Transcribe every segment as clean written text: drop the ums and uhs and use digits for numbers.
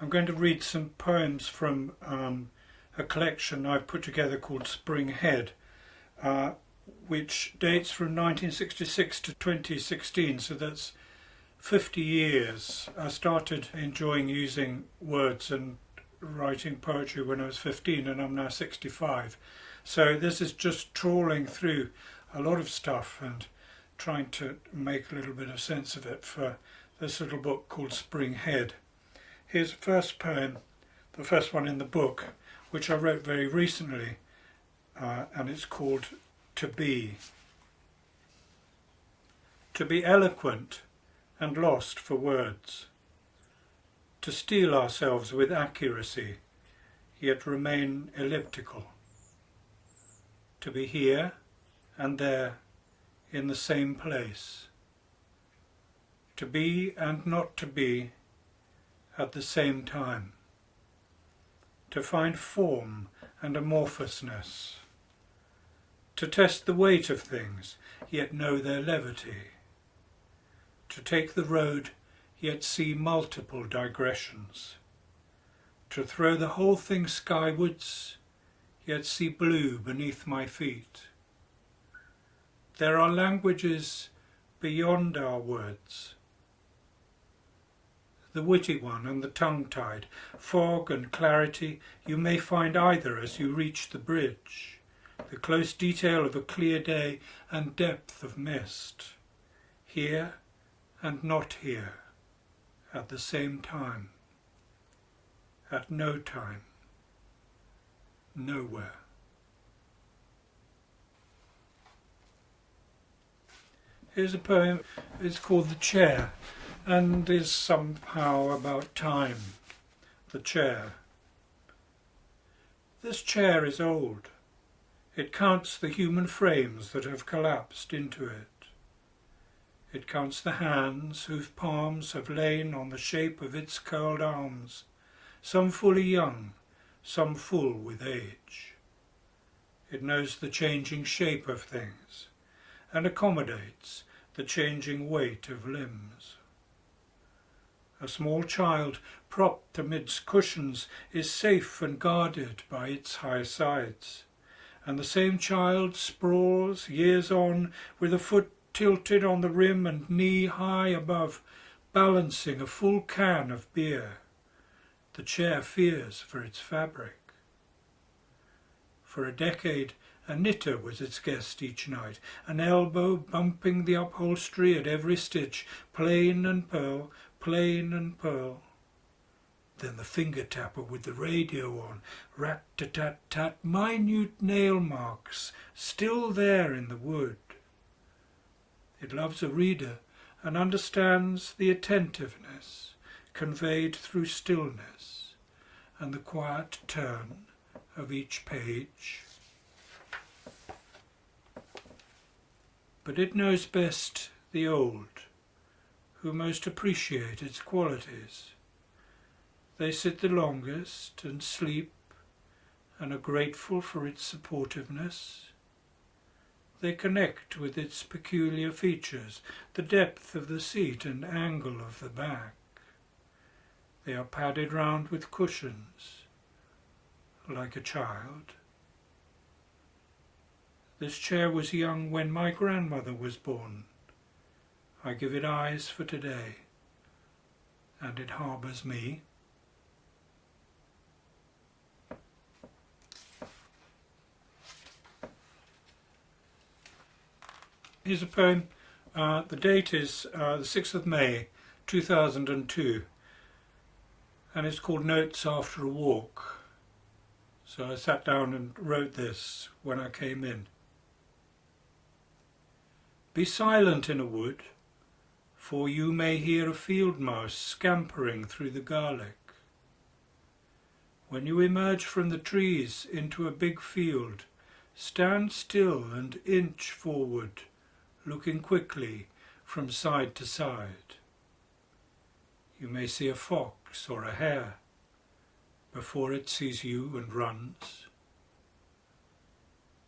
I'm going to read some poems from a collection I've put together called Spring Head, which dates from 1966 to 2016, so that's 50 years. I started enjoying using words and writing poetry when I was 15, and I'm now 65. So this is just trawling through a lot of stuff and trying to make a little bit of sense of it for this little book called Spring Head. Here's the first poem, the first one in the book, which I wrote very recently, and it's called To Be. To be eloquent and lost for words, to steel ourselves with accuracy, yet remain elliptical, to be here and there in the same place, to be and not to be at the same time, to find form and amorphousness, to test the weight of things, yet know their levity, to take the road, yet see multiple digressions, to throw the whole thing skywards, yet see blue beneath my feet. There are languages beyond our words, the witty one and the tongue-tied, fog and clarity, you may find either as you reach the bridge, the close detail of a clear day and depth of mist, here and not here, at the same time, at no time, nowhere. Here's a poem, it's called The Chair, and is somehow about time. The chair. This chair is old. It counts the human frames that have collapsed into it. It counts the hands whose palms have lain on the shape of its curled arms, some fully young, some full with age. It knows the changing shape of things and accommodates the changing weight of limbs. A small child, propped amidst cushions, is safe and guarded by its high sides, and the same child sprawls, years on, with a foot tilted on the rim and knee high above, balancing a full can of beer. The chair fears for its fabric. For a decade, a knitter was its guest each night, an elbow bumping the upholstery at every stitch, plain and pearl, plain and pearl. Then the finger tapper with the radio on, rat-tat-tat-tat, minute nail marks, still there in the wood. It loves a reader and understands the attentiveness conveyed through stillness and the quiet turn of each page. But it knows best the old, who most appreciate its qualities. They sit the longest and sleep and are grateful for its supportiveness. They connect with its peculiar features, the depth of the seat and angle of the back. They are padded round with cushions, like a child. This chair was young when my grandmother was born. I give it eyes for today, and it harbours me. Here's a poem. The date is the 6th of May, 2002, and it's called Notes After a Walk. So I sat down and wrote this when I came in. Be silent in a wood, for you may hear a field mouse scampering through the garlic. When you emerge from the trees into a big field, stand still and inch forward, looking quickly from side to side. You may see a fox or a hare before it sees you and runs.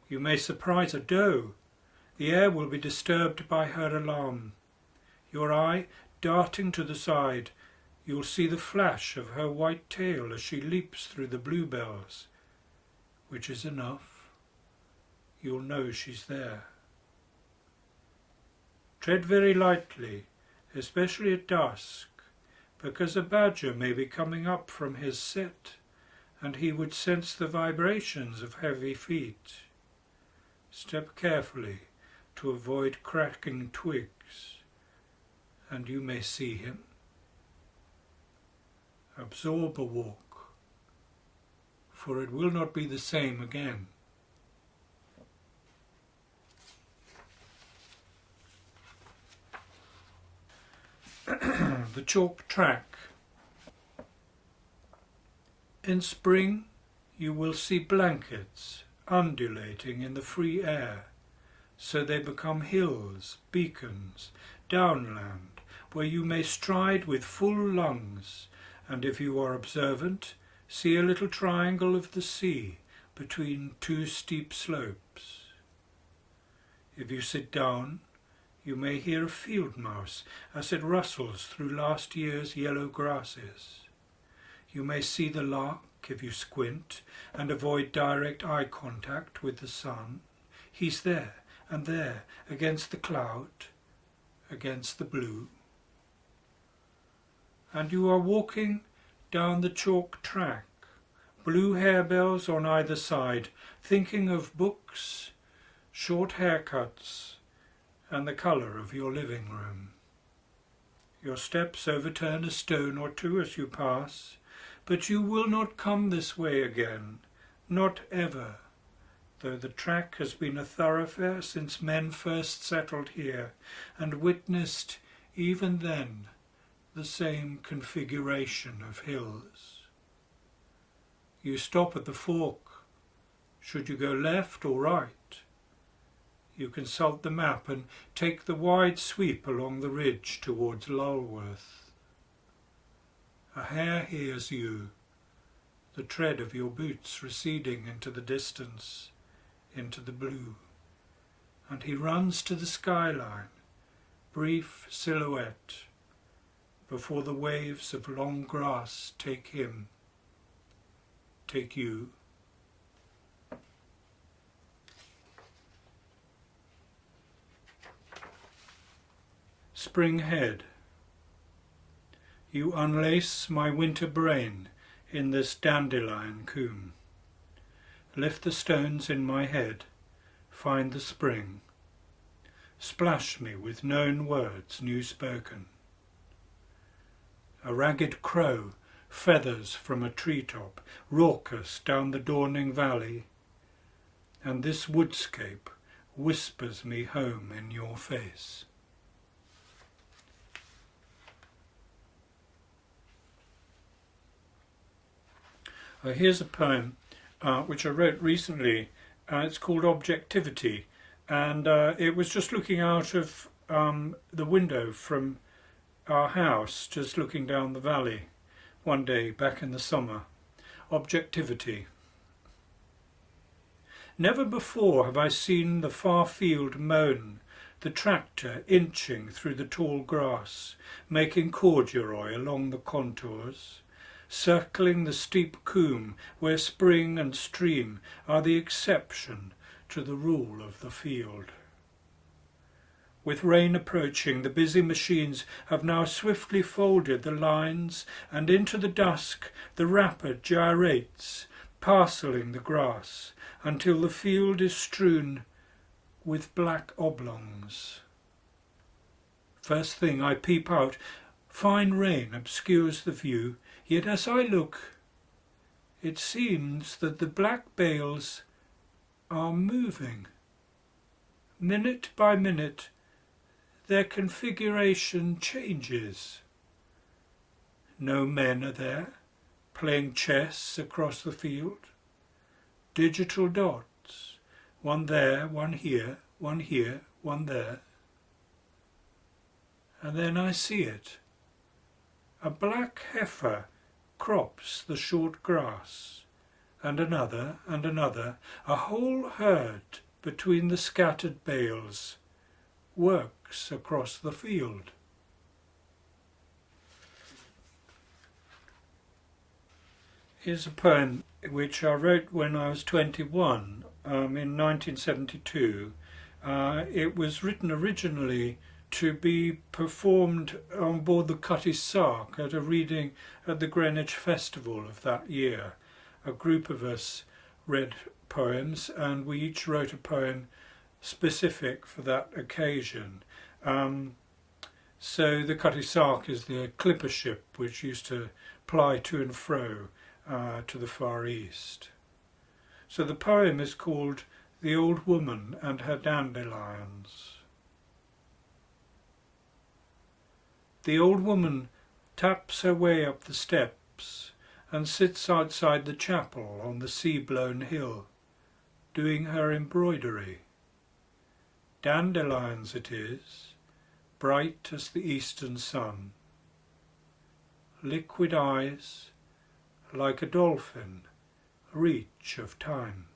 You may surprise a doe. The air will be disturbed by her alarm. Your eye darting to the side, You'll see the flash of her white tail as she leaps through the bluebells, which is enough. You'll know she's there. Tread very lightly, especially at dusk, because a badger may be coming up from his set, and he would sense the vibrations of heavy feet. Step carefully to avoid cracking twigs, and you may see him. Absorb a walk, for it will not be the same again. The chalk track. In spring you will see blankets undulating in the free air, so they become hills, beacons, downland, where you may stride with full lungs, and if you are observant, see a little triangle of the sea between two steep slopes. If you sit down, you may hear a field mouse as it rustles through last year's yellow grasses. You may see the lark if you squint and avoid direct eye contact with the sun. He's there and there, against the cloud, against the blue. And you are walking down the chalk track, blue harebells on either side, thinking of books, short haircuts, and the colour of your living room. Your steps overturn a stone or two as you pass, but you will not come this way again, not ever, though the track has been a thoroughfare since men first settled here, and witnessed, even then, the same configuration of hills. You stop at the fork. Should you go left or right? You consult the map and take the wide sweep along the ridge towards Lulworth. A hare hears you, the tread of your boots receding into the distance, into the blue, and he runs to the skyline, brief silhouette, before the waves of long grass take him, take you. Spring head. You unlace my winter brain in this dandelion coombe. Lift the stones in my head, find the spring. Splash me with known words new spoken. A ragged crow feathers from a treetop, raucous down the dawning valley, and this woodscape whispers me home in your face. Here's a poem which I wrote recently. It's called Objectivity, and it was just looking out of the window from our house, just looking down the valley one day back in the summer. Objectivity. Never before have I seen the far field mown, the tractor inching through the tall grass, making corduroy along the contours, circling the steep coombe where spring and stream are the exception to the rule of the field. With rain approaching, the busy machines have now swiftly folded the lines, and into the dusk the wrapper gyrates, parcelling the grass, until the field is strewn with black oblongs. First thing I peep out, fine rain obscures the view, yet as I look, it seems that the black bales are moving. Minute by minute, their configuration changes. No men are there, playing chess across the field. Digital dots, one there, one here, one here, one there. And then I see it. A black heifer crops the short grass, and another, a whole herd between the scattered bales, works across the field. Here's a poem which I wrote when I was 21 in 1972. It was written originally to be performed on board the Cutty Sark at a reading at the Greenwich Festival of that year. A group of us read poems and we each wrote a poem specific for that occasion. So the Cutty Sark is the clipper ship which used to ply to and fro to the Far East. So the poem is called The Old Woman and Her Dandelions. The old woman taps her way up the steps and sits outside the chapel on the sea-blown hill, doing her embroidery. Dandelions it is, bright as the eastern sun. Liquid eyes, like a dolphin, reach of time.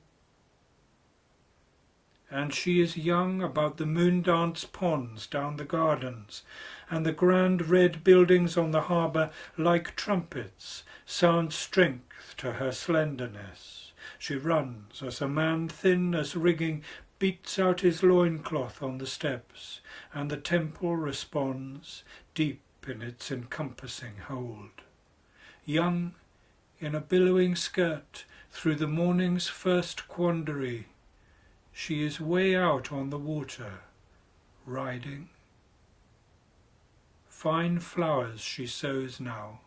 And she is young about the moon-dance ponds down the gardens, and the grand red buildings on the harbour, like trumpets, sound strength to her slenderness. She runs as a man thin as rigging beats out his loincloth on the steps, and the temple responds, deep in its encompassing hold. Young, in a billowing skirt, through the morning's first quandary, she is way out on the water, riding. Fine flowers she sows now.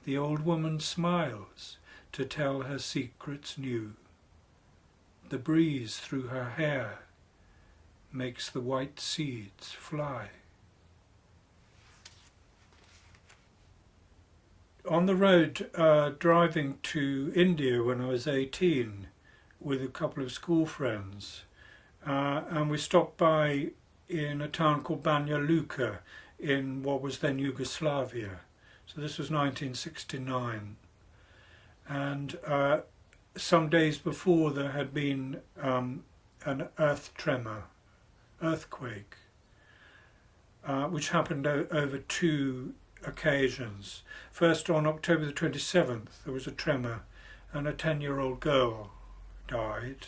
The old woman smiles to tell her secrets new. The breeze through her hair makes the white seeds fly. On the road driving to India when I was 18 with a couple of school friends, and we stopped by in a town called Banja Luka in what was then Yugoslavia. So this was 1969, and some days before there had been an earthquake, which happened over two occasions. First, on October the 27th, there was a tremor and a 10-year-old girl died.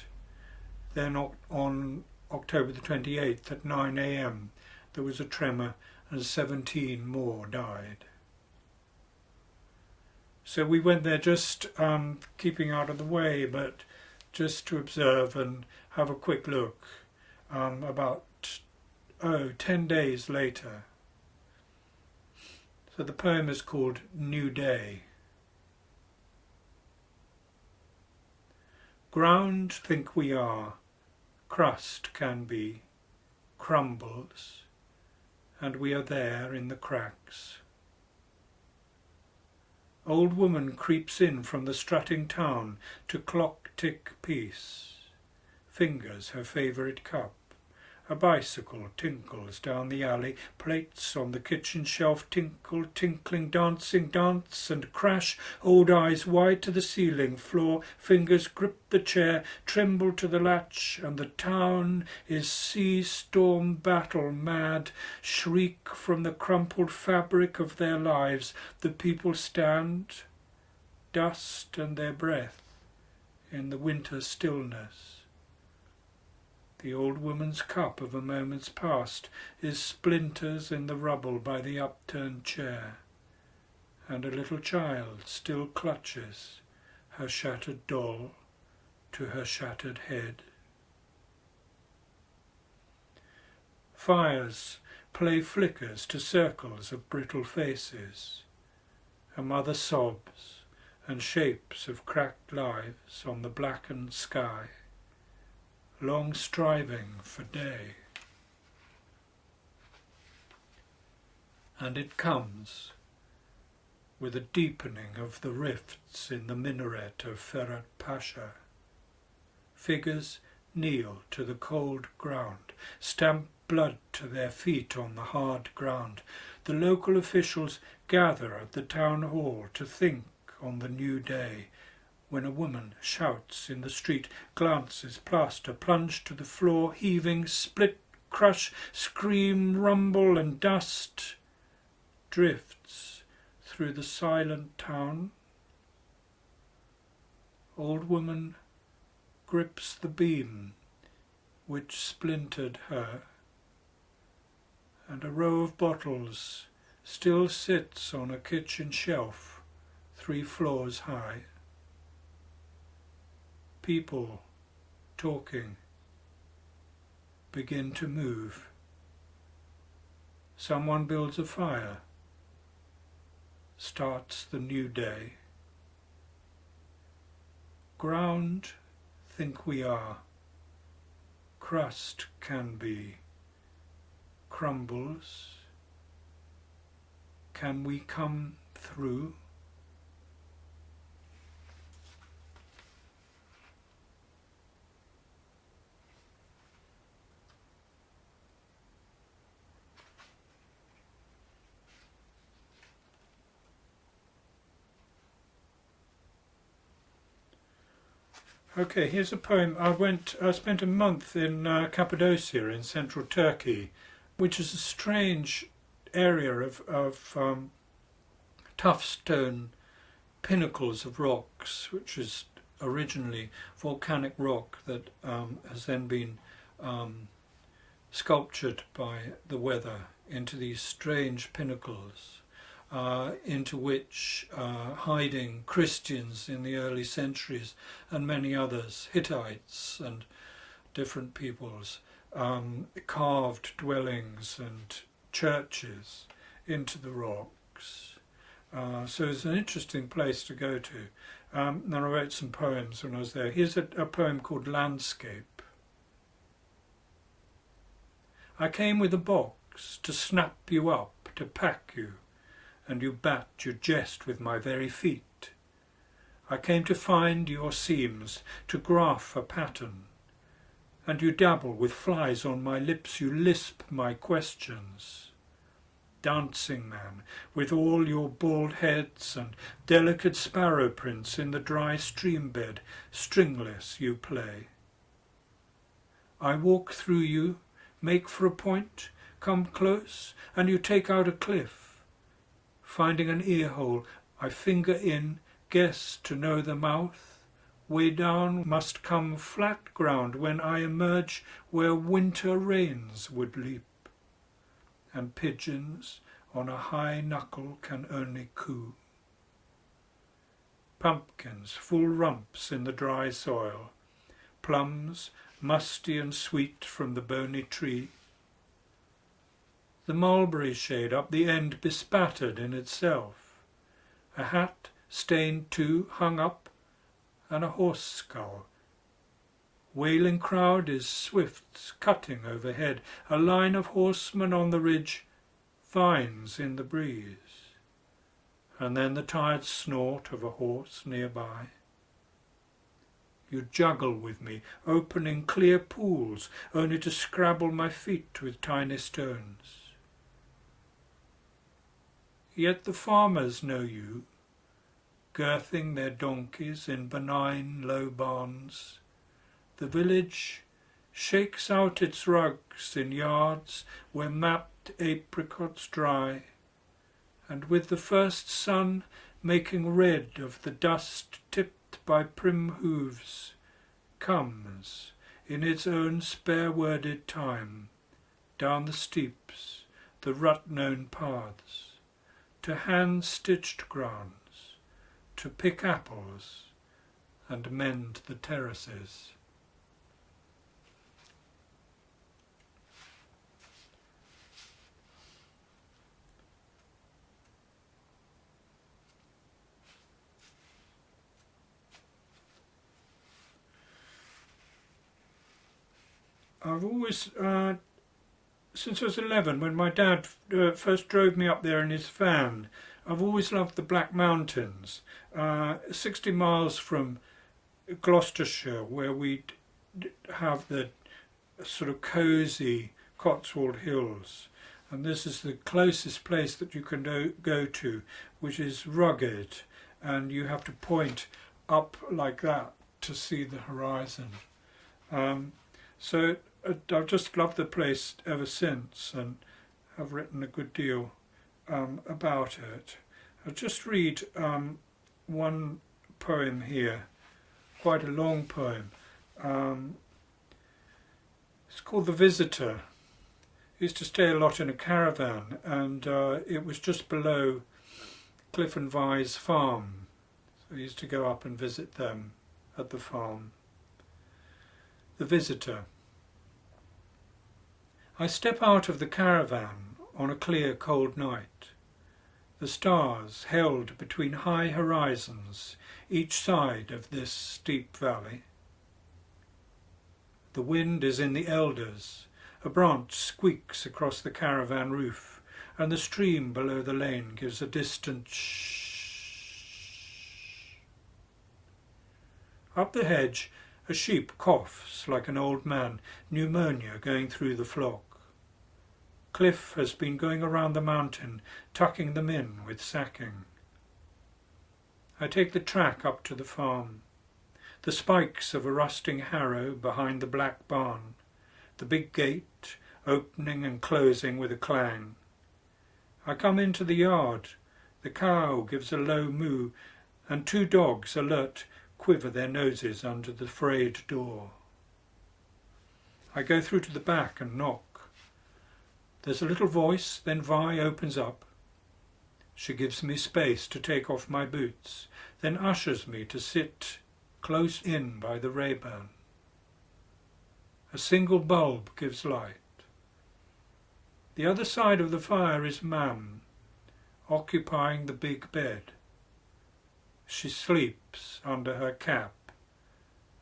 Then on October the 28th at 9 a.m. there was a tremor and 17 more died. So we went there just keeping out of the way, but just to observe and have a quick look. About 10 days later. So the poem is called New Day. Ground think we are, crust can be, crumbles, and we are there in the cracks. Old woman creeps in from the strutting town to clock-tick peace, fingers her favourite cup. A bicycle tinkles down the alley, plates on the kitchen shelf tinkle, tinkling, dancing, dance and crash, old eyes wide to the ceiling floor, fingers grip the chair, tremble to the latch, and the town is sea-storm battle mad, shriek from the crumpled fabric of their lives. The people stand, dust and their breath, in the winter stillness. The old woman's cup of a moment's past is splinters in the rubble by the upturned chair, and a little child still clutches her shattered doll to her shattered head. Fires play flickers to circles of brittle faces. A mother sobs, and shapes of cracked lives on the blackened sky. Long striving for day. And it comes with a deepening of the rifts in the minaret of Ferhat Pasha. Figures kneel to the cold ground, stamp blood to their feet on the hard ground. The local officials gather at the town hall to think on the new day, when a woman shouts in the street, glances plaster, plunge to the floor, heaving, split, crush, scream, rumble, and dust drifts through the silent town Old woman grips the beam which splintered her, and a row of bottles still sits on a kitchen shelf 3 floors high. People talking begin to move. Someone builds a fire, starts the new day. Ground, think we are. Crust can be. Crumbles. Can we come through? Okay, here's a poem. I spent a month in Cappadocia in central Turkey, which is a strange area of tough stone pinnacles of rocks, which is originally volcanic rock that has then been sculptured by the weather into these strange pinnacles. Into which hiding Christians in the early centuries and many others, Hittites and different peoples, carved dwellings and churches into the rocks. So it's an interesting place to go to. And I wrote some poems when I was there. Here's a poem called Landscape. I came with a box to snap you up, to pack you, and you bat your jest with my very feet. I came to find your seams, to graph a pattern, and you dabble with flies on my lips, you lisp my questions. Dancing man, with all your bald heads and delicate sparrow prints in the dry stream bed, stringless you play. I walk through you, make for a point, come close, and you take out a cliff. Finding an ear hole, I finger in, guess to know the mouth. Way down must come flat ground when I emerge where winter rains would leap. And pigeons on a high knuckle can only coo. Pumpkins, full rumps in the dry soil. Plums, musty and sweet from the bony tree. The mulberry shade up the end bespattered in itself. A hat stained too, hung up, and a horse skull. Wailing crowd is swifts cutting overhead, a line of horsemen on the ridge, vines in the breeze. And then the tired snort of a horse nearby. You juggle with me, opening clear pools, only to scrabble my feet with tiny stones. Yet the farmers know you, girthing their donkeys in benign low barns. The village shakes out its rugs in yards where mapped apricots dry, and with the first sun making red of the dust tipped by prim hooves, comes, in its own spare-worded time, down the steeps, the rut-known paths, to hand-stitched grounds, to pick apples and mend the terraces. I've always, since I was 11, when my dad first drove me up there in his van, I've always loved the Black Mountains, 60 miles from Gloucestershire, where we'd have the sort of cosy Cotswold Hills. And this is the closest place that you can go to, which is rugged, and you have to point up like that to see the horizon. So I've just loved the place ever since, and have written a good deal about it. I'll just read one poem here quite a long poem. It's called The Visitor. I used to stay a lot in a caravan, and it was just below Cliff and Vi's farm. So I used to go up and visit them at the farm. The Visitor. I step out of the caravan on a clear, cold night. The stars held between high horizons each side of this steep valley. The wind is in the elders. A branch squeaks across the caravan roof, and the stream below the lane gives a distant shh. Up the hedge, a sheep coughs like an old man, pneumonia going through the flock. Cliff has been going around the mountain, tucking them in with sacking. I take the track up to the farm. The spikes of a rusting harrow behind the black barn, the big gate opening and closing with a clang. I come into the yard. The cow gives a low moo, and 2 dogs, alert, quiver their noses under the frayed door. I go through to the back and knock. There's a little voice, then Vi opens up. She gives me space to take off my boots, then ushers me to sit close in by the Rayburn. A single bulb gives light. The other side of the fire is Mam, occupying the big bed. She sleeps under her cap,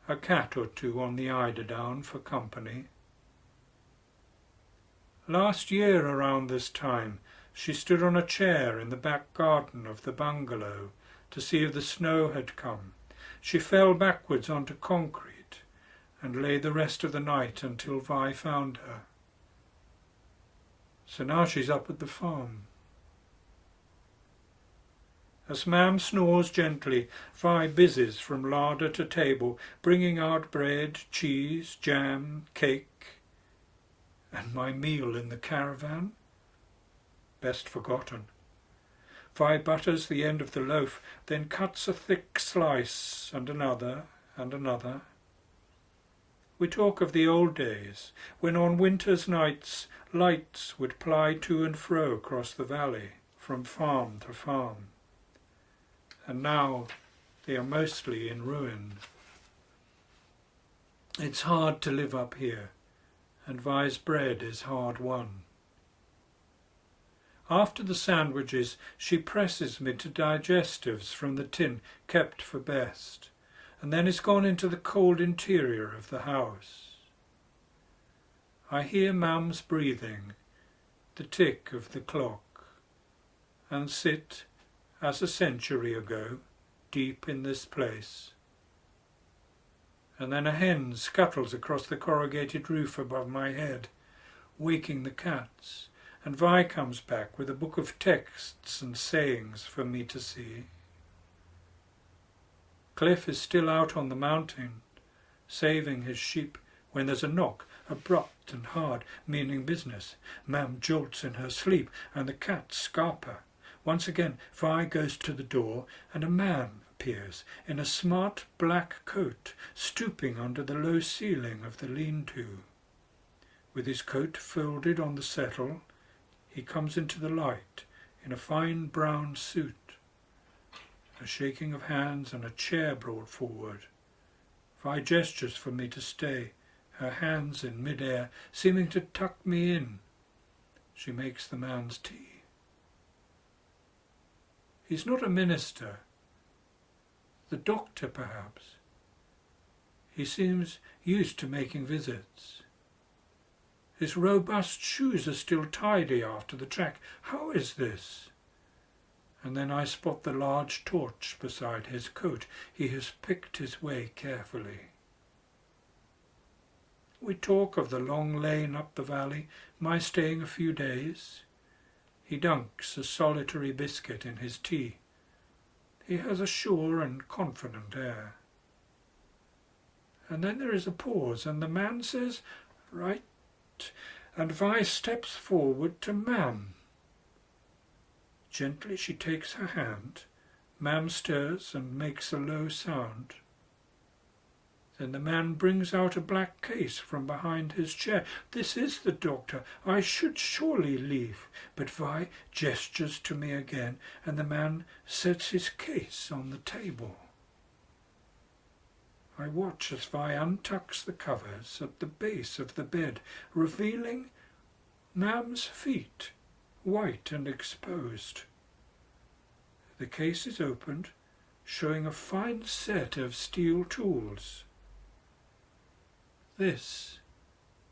a cat or 2 on the eiderdown for company. Last year around this time, she stood on a chair in the back garden of the bungalow to see if the snow had come. She fell backwards onto concrete and lay the rest of the night until Vi found her. So now she's up at the farm. As Mam snores gently, Vi busies from larder to table, bringing out bread, cheese, jam, cake. And my meal in the caravan? Best forgotten. Vi butters the end of the loaf, then cuts a thick slice, and another, and another. We talk of the old days, when on winter's nights lights would ply to and fro across the valley, from farm to farm. And now they are mostly in ruin. It's hard to live up here, and Vi's bread is hard won. After the sandwiches, she presses me to digestives from the tin kept for best, and then is gone into the cold interior of the house. I hear Mam's breathing, the tick of the clock, and sit, as a century ago, deep in this place. And then a hen scuttles across the corrugated roof above my head, waking the cats, and Vi comes back with a book of texts and sayings for me to see. Cliff is still out on the mountain, saving his sheep, when there's a knock, abrupt and hard, meaning business. Mam jolts in her sleep, and the cats scarper. Once again, Vi goes to the door, and a man appears in a smart black coat, stooping under the low ceiling of the lean-to. With his coat folded on the settle, he comes into the light in a fine brown suit. A shaking of hands and a chair brought forward. Vi gestures for me to stay, her hands in mid-air, seeming to tuck me in. She makes the man's tea. He's not a minister. The doctor, perhaps. He seems used to making visits. His robust shoes are still tidy after the track. How is this? And then I spot the large torch beside his coat. He has picked his way carefully. We talk of the long lane up the valley, my staying a few days. He dunks a solitary biscuit in his tea. He has a sure and confident air. And then there is a pause, and the man says, "Right," and Vi steps forward to Mam. Gently she takes her hand. Mam stirs and makes a low sound. Then the man brings out a black case from behind his chair. "This is the doctor. I should surely leave." But Vi gestures to me again, and the man sets his case on the table. I watch as Vi untucks the covers at the base of the bed, revealing Mam's feet, white and exposed. The case is opened, showing a fine set of steel tools. This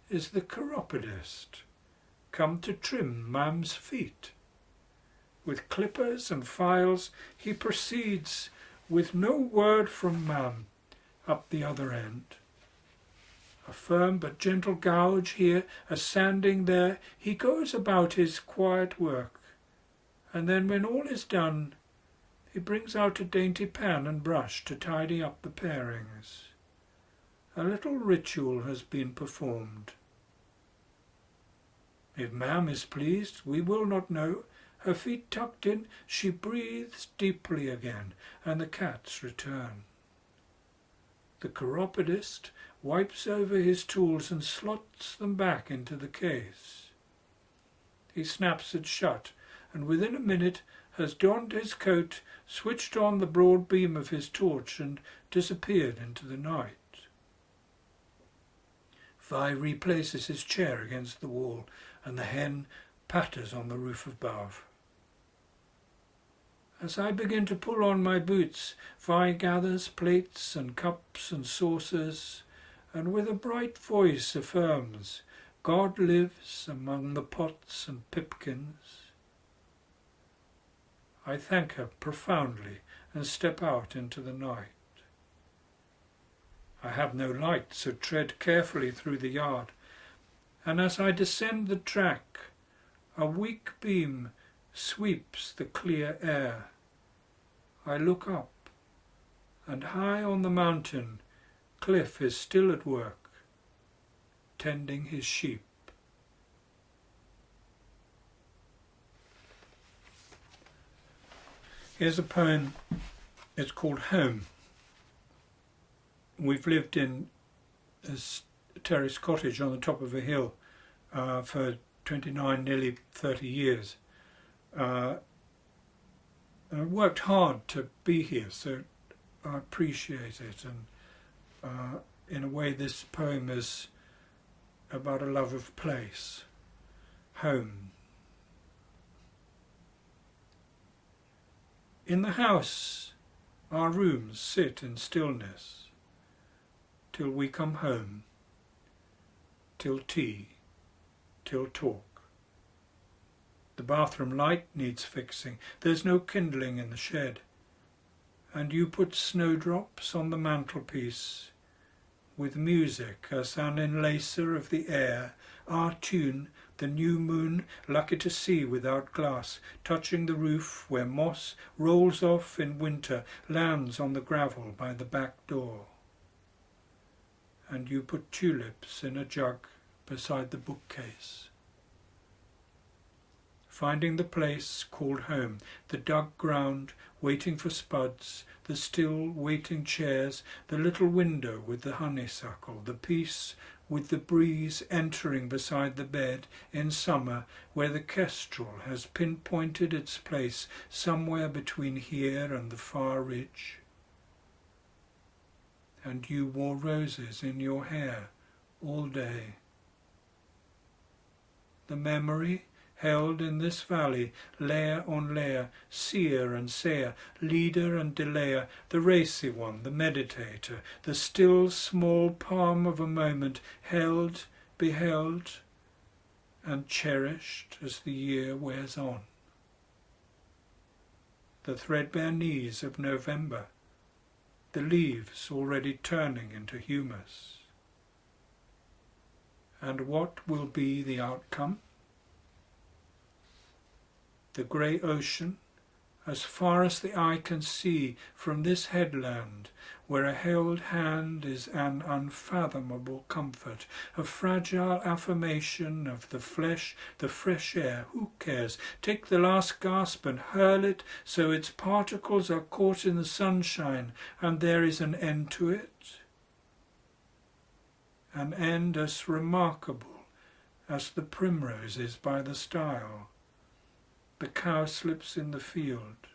is the chiropodist, come to trim Mam's feet. With clippers and files he proceeds, with no word from Mam, up the other end. A firm but gentle gouge here, a sanding there, he goes about his quiet work, and then when all is done, he brings out a dainty pan and brush to tidy up the parings. A little ritual has been performed. If Mam is pleased, we will not know. Her feet tucked in, she breathes deeply again, and the cats return. The chiropodist wipes over his tools and slots them back into the case. He snaps it shut, and within a minute has donned his coat, switched on the broad beam of his torch, and disappeared into the night. Vi replaces his chair against the wall, and the hen patters on the roof above. As I begin to pull on my boots, Vi gathers plates and cups and saucers, and with a bright voice affirms, "God lives among the pots and pipkins." I thank her profoundly and step out into the night. I have no light, so tread carefully through the yard, and as I descend the track, a weak beam sweeps the clear air. I look up, and high on the mountain, Cliff is still at work, tending his sheep. Here's a poem, it's called Home. We've lived in a terrace cottage on the top of a hill for 29, nearly 30 years. I worked hard to be here, so I appreciate it. And in a way, this poem is about a love of place, home. In the house, our rooms sit in stillness, till we come home, till tea, till talk. The bathroom light needs fixing, there's no kindling in the shed, and you put snowdrops on the mantelpiece, with music as an enlacer of the air, our tune, the new moon, lucky to see without glass, touching the roof where moss rolls off in winter, lands on the gravel by the back door. And you put tulips in a jug beside the bookcase. Finding the place called home, the dug ground, waiting for spuds, the still waiting chairs, the little window with the honeysuckle, the peace with the breeze entering beside the bed in summer, where the kestrel has pinpointed its place somewhere between here and the far ridge. And you wore roses in your hair all day. The memory held in this valley, layer on layer, seer and sayer, leader and delayer, the racy one, the meditator, the still small palm of a moment, held, beheld, and cherished as the year wears on. The threadbare knees of November, the leaves already turning into humus. And what will be the outcome? The grey ocean, as far as the eye can see from this headland, where a held hand is an unfathomable comfort, a fragile affirmation of the flesh, the fresh air. Who cares? Take the last gasp and hurl it so its particles are caught in the sunshine and there is an end to it. an end as remarkable as the primrose is by the stile, the cowslips in the field,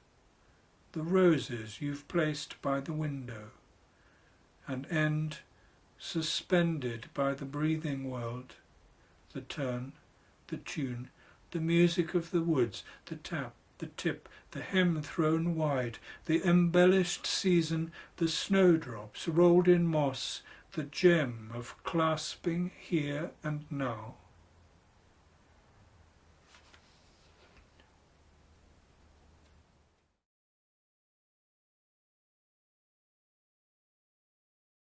the roses you've placed by the window, an end suspended by the breathing world, the turn, the tune, the music of the woods, the tap, the tip, the hem thrown wide, the embellished season, the snowdrops rolled in moss, the gem of clasping here and now.